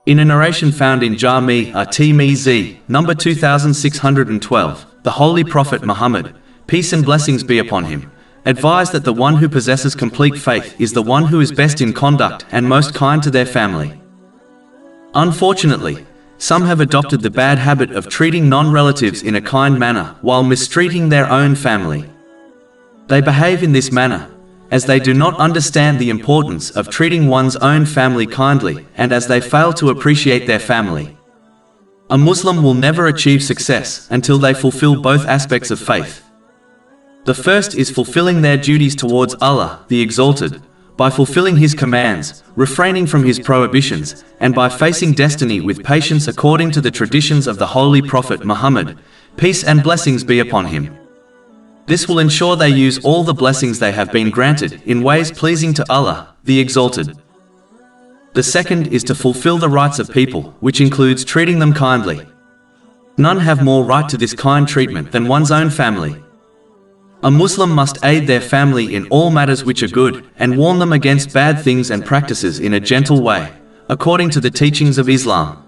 In a narration found in Jami' at-Tirmidhi, number 2612, the Holy Prophet Muhammad, peace and blessings be upon him, advised that the one who possesses complete faith is the one who is best in conduct and most kind to their family. Unfortunately, some have adopted the bad habit of treating non-relatives in a kind manner while mistreating their own family. They behave in this manner as they do not understand the importance of treating one's own family kindly and as they fail to appreciate their family. A Muslim will never achieve success until they fulfill both aspects of faith. The first is fulfilling their duties towards Allah, the Exalted, by fulfilling His commands, refraining from His prohibitions, and by facing destiny with patience according to the traditions of the Holy Prophet Muhammad, peace and blessings be upon him. This will ensure they use all the blessings they have been granted in ways pleasing to Allah, the Exalted. The second is to fulfill the rights of people, which includes treating them kindly. None have more right to this kind treatment than one's own family. A Muslim must aid their family in all matters which are good, and warn them against bad things and practices in a gentle way, according to the teachings of Islam.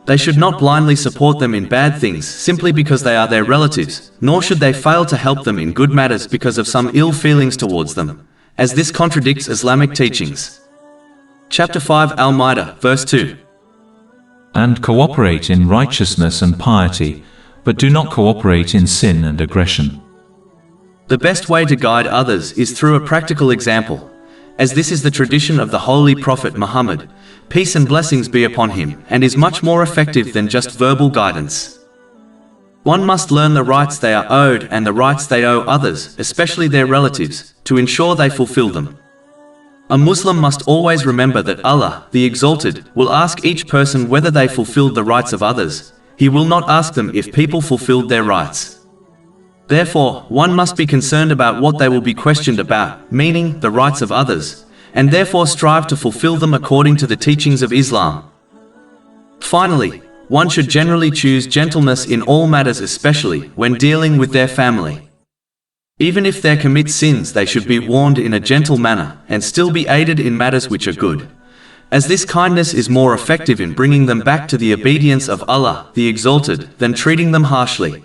They should not blindly support them in bad things simply because they are their relatives, nor should they fail to help them in good matters because of some ill feelings towards them, as this contradicts Islamic teachings. Chapter 5 Al-Ma'idah, verse 2. And cooperate in righteousness and piety, but do not cooperate in sin and aggression. The best way to guide others is through a practical example, as this is the tradition of the Holy Prophet Muhammad, peace and blessings be upon him, and is much more effective than just verbal guidance. One must learn the rights they are owed and the rights they owe others, especially their relatives, to ensure they fulfill them. A Muslim must always remember that Allah, the Exalted, will ask each person whether they fulfilled the rights of others. He will not ask them if people fulfilled their rights. Therefore, one must be concerned about what they will be questioned about, meaning the rights of others, and therefore strive to fulfill them according to the teachings of Islam. Finally, one should generally choose gentleness in all matters, especially when dealing with their family. Even if they commit sins, they should be warned in a gentle manner and still be aided in matters which are good, as this kindness is more effective in bringing them back to the obedience of Allah, the Exalted, than treating them harshly.